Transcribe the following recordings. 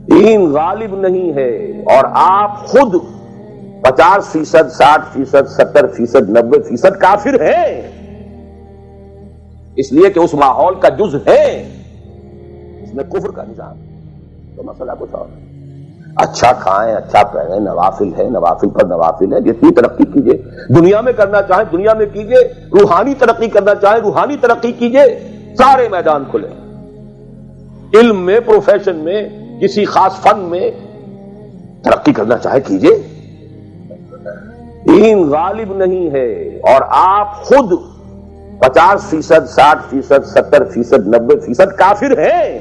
دین غالب نہیں ہے اور آپ خود 50%، 60%، 70%، 90% کافر ہیں، اس لیے کہ اس ماحول کا جز ہے، اس میں کفر کا نظام ہے۔ تو مسئلہ کچھ اور ہے۔ اچھا کھائیں، اچھا پہنیں، نوافل ہے، نوافل پر نوافل ہے، جتنی ترقی کیجئے، دنیا میں کرنا چاہیں دنیا میں کیجئے، روحانی ترقی کرنا چاہیں روحانی ترقی کیجئے، سارے میدان کھلے، علم میں، پروفیشن میں، کسی خاص فن میں ترقی کرنا چاہے کیجئے۔ دین غالب نہیں ہے اور آپ خود 50%، 60%، 70%، 90% کافر ہیں،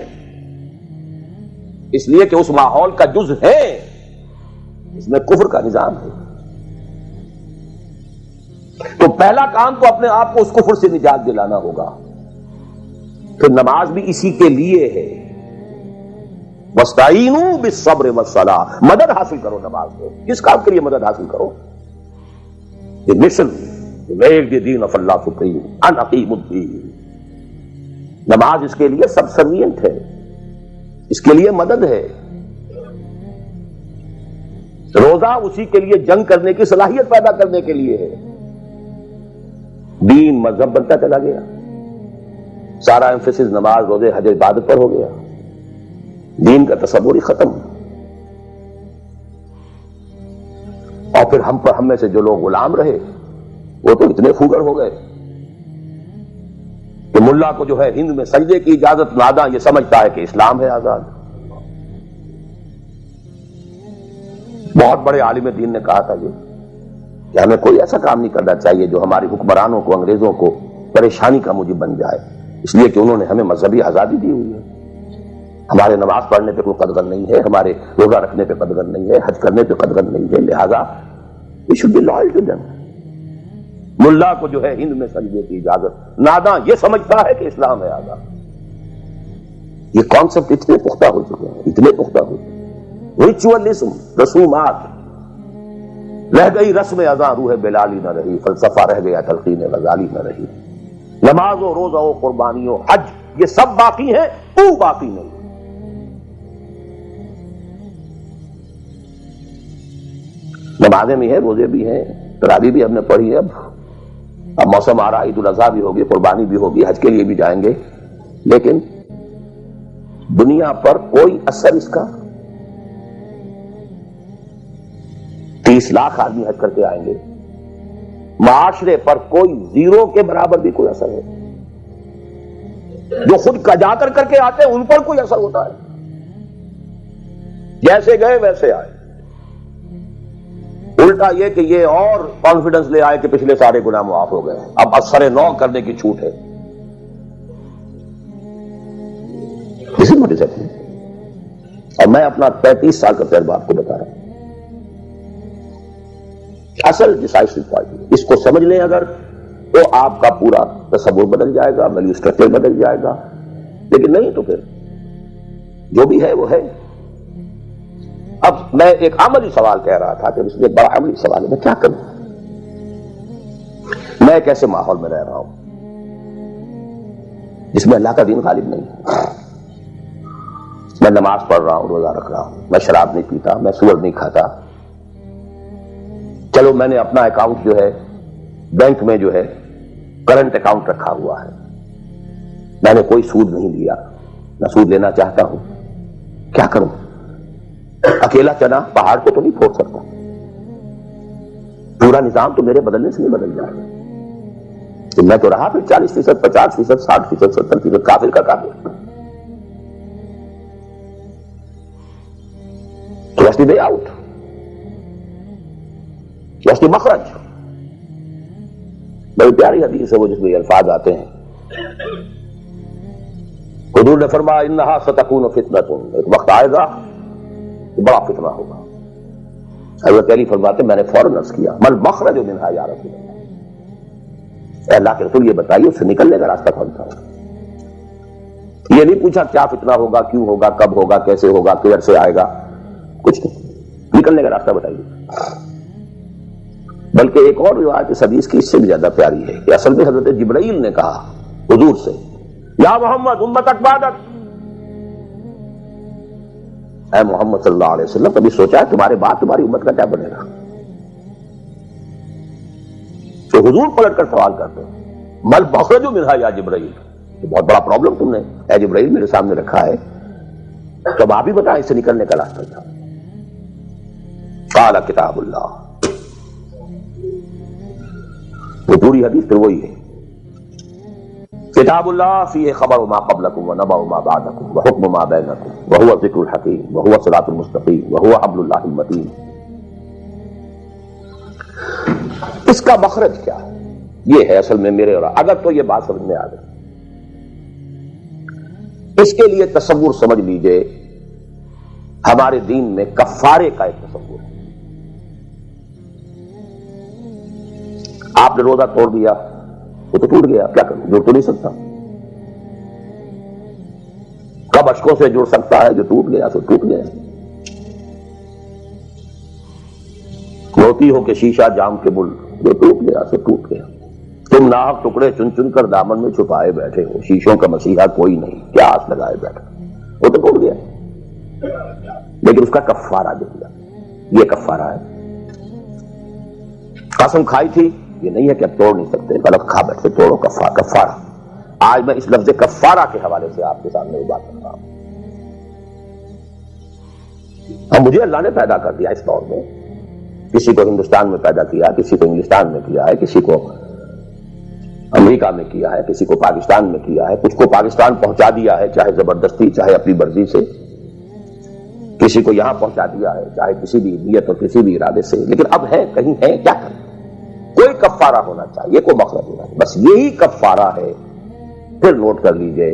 اس لیے کہ اس ماحول کا جز ہے، اس میں کفر کا نظام ہے۔ تو پہلا کام تو اپنے آپ کو اس کفر سے نجات دلانا ہوگا، پھر نماز بھی اسی کے لیے ہے۔ وَاسْتَعِینُوا بِالصَّبْرِ وَالصَّلَاةِ، مدد حاصل کرو نماز سے۔ کس کام کے لیے مدد حاصل کرو؟ The mission to make the deen of Allah supreme and aqim الدین۔ نماز اس کے لیے سبسروینٹ ہے، اس کے لیے مدد ہے۔ روزہ اسی کے لیے جنگ کرنے کی صلاحیت پیدا کرنے کے لیے ہے۔ دین مذہب بنتا چلا گیا، سارا ایمفیسس نماز، روزے، حج، عبادت پر ہو گیا، دین کا تصور ہی ختم۔ اور پھر ہم میں سے جو لوگ غلام رہے وہ تو اتنے خوگر ہو گئے کہ ملا کو جو ہے ہند میں سجدے کی اجازت ناداں یہ سمجھتا ہے کہ اسلام ہے آزاد۔ بہت بڑے عالم دین نے کہا تھا یہ کہ ہمیں کوئی ایسا کام نہیں کرنا چاہیے جو ہماری حکمرانوں کو، انگریزوں کو پریشانی کا موجب بن جائے، اس لیے کہ انہوں نے ہمیں مذہبی آزادی دی ہوئی ہے۔ ہمارے نماز پڑھنے پہ کوئی قدغن نہیں ہے، ہمارے روزہ رکھنے پہ قدغن نہیں ہے، حج کرنے پہ قدغن نہیں ہے، لہذا we should be loyal to them۔ ملا کو جو ہے ہند میں سجدے کی اجازت ناداں یہ سمجھتا ہے کہ اسلام ہے آزاد۔ یہ کانسیپٹ اتنے پختہ ہو چکے ہیں، اتنے پختہ ہو چکے۔ ریچولزم، رسومات، رہ گئی رسم اذاں روح بلالی نہ رہی، فلسفہ رہ گیا تلقین غزالی نہ رہی، نماز و روزہ و قربانی و حج یہ سب باقی ہیں، تو باقی نہیں۔ نمازیں بھی ہیں، روزے بھی ہیں، تراویح بھی ہم نے پڑھی ہے، اب موسم آ رہا، عید الاضحیٰ بھی ہوگی، قربانی بھی ہوگی، حج کے لیے بھی جائیں گے، لیکن دنیا پر کوئی اثر اس کا؟ 30 لاکھ آدمی حج کر کے آئیں گے، معاشرے پر کوئی زیرو کے برابر بھی کوئی اثر ہے؟ جو خود جا کر کے آتے ہیں ان پر کوئی اثر ہوتا ہے؟ جیسے گئے ویسے آئے۔ الٹا یہ کہ یہ اور کانفیڈنس لے آئے کہ پچھلے سارے گناہ معاف ہو گئے، اب اثر نو کرنے کی چھوٹ ہے۔ اسی موٹی سے اور میں اپنا 35 سال کا تجربہ آپ کو بتا رہا ہوں۔ اصل ڈیسائیسو پوائنٹ اس کو سمجھ لیں اگر، تو آپ کا پورا تصور بدل جائے گا، ویلیو اسٹرکچر بدل جائے گا، لیکن نہیں تو پھر جو بھی ہے وہ ہے۔ اب میں ایک عملی سوال کہہ رہا تھا کہ اس میں بڑا عملی سوال ہے، میں کیا کروں؟ میں ایک ایسے ماحول میں رہ رہا ہوں جس میں اللہ کا دین غالب نہیں ہے۔ میں نماز پڑھ رہا ہوں، روزہ رکھ رہا ہوں، میں شراب نہیں پیتا، میں سور نہیں کھاتا، چلو میں نے اپنا اکاؤنٹ جو ہے بینک میں جو ہے کرنٹ اکاؤنٹ رکھا ہوا ہے، میں نے کوئی سود نہیں لیا، نہ سود لینا چاہتا ہوں، کیا کروں؟ اکیلا چنا پہاڑ کو تو نہیں پھوڑ سکتا، پورا نظام تو میرے بدلنے سے نہیں بدل جائے، تو میں تو رہا پھر 40%، 50%، 60%، 70% کافر کا کافر۔ تو what's the way out? What's the مخرج؟ بڑی پیاری حدیث ہے وہ جس میں یہ الفاظ آتے ہیں، حضور نے فرمایا انہا ستکون فتنۃ، ایک وقت آئے گا بڑا فتنہ ہوگا۔ حضرت علی فرماتے میں نے فوراً عرض کیا مل مخرج منہا یا رسول اللہ، اے اللہ کے رسول یہ بتائیے اس سے نکلنے کا راستہ کون سا ہوگا؟ یہ نہیں پوچھا کیا فتنہ ہوگا، کیوں ہوگا، کب ہوگا، کیسے ہوگا، کدھر سے آئے گا، کچھ نہیں، نکلنے کا راستہ بتائیے۔ بلکہ ایک اور روایت اس حدیث کی اس سے بھی زیادہ پیاری ہے کہ اصل میں حضرت جبرائیل نے کہا حضور سے یا محمد امتک بعدک، اے محمد صلی اللہ علیہ وسلم کبھی سوچا ہے تمہارے بعد تمہاری امت کا کیا بنے گا؟ تو حضور پلٹ کر سوال کرتے ہیں مل مخرج منہا یا جبرائیل، یہ بہت بڑا پرابلم تم نے اے جبرائیل میرے سامنے رکھا ہے، تو آپ ہی بتائیں اس سے نکلنے کا راستہ کیا؟ قال کتاب اللہ، وہ پوری حدیث پھر وہی ہے، کتاب اللہ فیہ خبر ما قبلکم ونبأ ما بعدکم وحکم ما بینکم وہو الذکر الحکیم وہو الصراط المستقیم وہو حبل اللہ المتین۔ اس کا مخرج کیا ہے؟ یہ ہے اصل میں میرے اور اگر تو یہ بات سمجھ میں آ گئی، اس کے لیے تصور سمجھ لیجئے ہمارے دین میں کفارے کا ایک تصور ہے۔ آپ نے روزہ توڑ دیا وہ تو ٹوٹ گیا، کیا کروں؟ جڑ تو نہیں سکتا، کب اشکوں سے جڑ سکتا ہے؟ جو ٹوٹ گیا سو ٹوٹ گیا۔ روتی ہو کہ شیشہ جام کے بل، جو ٹوٹ گیا سو ٹوٹ گیا۔ تم ناحق ٹکڑے چن چن کر دامن میں چھپائے بیٹھے ہو، شیشوں کا مسیحا کوئی نہیں، کیا آس لگائے بیٹھے، وہ تو ٹوٹ گیا، لیکن اس کا کفارہ جو دیا، یہ کفارہ ہے۔ قسم کھائی تھی، یہ نہیں ہے کہ اب توڑ نہیں سکتے، غلط کھا بیٹھے توڑو، کفارہ۔ آج میں اس لفظ کفارہ کے حوالے سے آپ کے سامنے وہ بات کر رہا ہوں۔ اب مجھے اللہ نے پیدا کر دیا اس دور میں، کسی کو ہندوستان میں پیدا کیا، کسی کو انگلستان میں کیا ہے، کسی کو امریکہ میں کیا ہے، کسی کو پاکستان میں کیا ہے، کچھ کو پاکستان پہنچا دیا ہے چاہے زبردستی چاہے اپنی مرضی سے، کسی کو یہاں پہنچا دیا ہے چاہے کسی بھی نیت اور کسی بھی ارادے سے، لیکن اب ہے کہیں ہے، کیا کریں؟ کوئی کفارہ ہونا چاہیے، کوئی مخرج ہونا چاہیے، بس یہی کفارہ ہے۔ پھر نوٹ کر لیجئے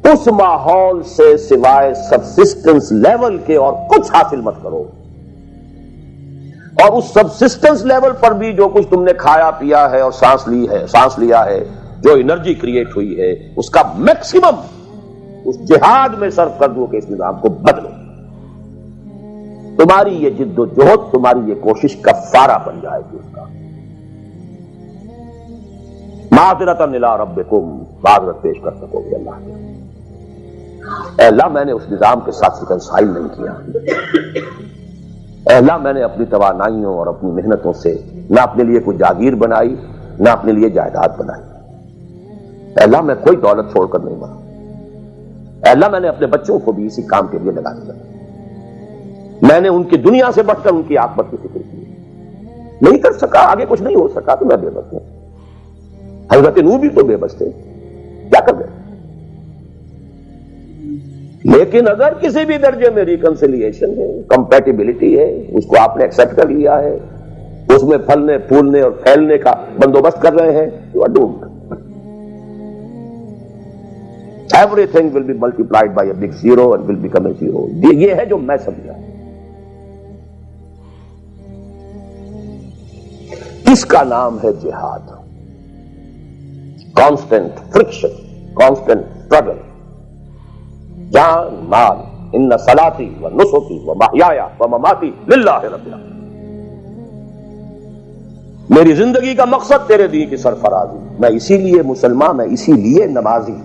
اس ماحول سے سوائے سبسسٹنس لیول کے اور کچھ حاصل مت کرو، اور اس سبسسٹنس لیول پر بھی جو کچھ تم نے کھایا پیا ہے اور سانس لیا ہے، جو انرجی کریٹ ہوئی ہے، اس کا میکسیمم اس جہاد میں صرف کر دو کہ اس نظام کو بدلو۔ تمہاری یہ جد و جہد، تمہاری یہ کوشش کفارہ بن جائے گی اس کا۔ معذرۃ الی ربکم، معذرت پیش کر سکو گے اللہ کے۔ اے اللہ میں نے اس نظام کے ساتھ ریکنسائل نہیں کیا، اے اللہ میں نے اپنی توانائیوں اور اپنی محنتوں سے نہ اپنے لیے کوئی جاگیر بنائی نہ اپنے لیے جائیداد بنائی، اے اللہ میں کوئی دولت چھوڑ کر نہیں مرا، اے اللہ میں نے اپنے بچوں کو بھی اسی کام کے لیے لگا دیا، میں نے ان کی دنیا سے بڑھ کر ان کی عاقبت کی فکر کی، نہیں کر سکا، آگے کچھ نہیں ہو سکا تو میں بے بس ہوں۔ حضرت نوح بھی تو بے بس تھے، کیا کر گئے؟ لیکن اگر کسی بھی درجے میں ریکنسیلیشن ہے، کمپیٹیبلٹی ہے، اس کو آپ نے ایکسپٹ کر لیا ہے، اس میں پھلنے پھولنے اور پھیلنے کا بندوبست کر رہے ہیں، you are doomed. Everything will be multiplied by a big zero and will become a zero. یہ ہے جو میں سمجھا۔ اس کا نام ہے جہاد، کانسٹنٹ فرکشن، کانسٹنٹ اسٹرگل، جان مال، ان صلاتی و نسکی و محیای و مماتی للہ رب العالمین۔ میری زندگی کا مقصد تیرے دین کی سرفرازی، میں اسی لیے مسلمان، میں اسی لیے نمازی۔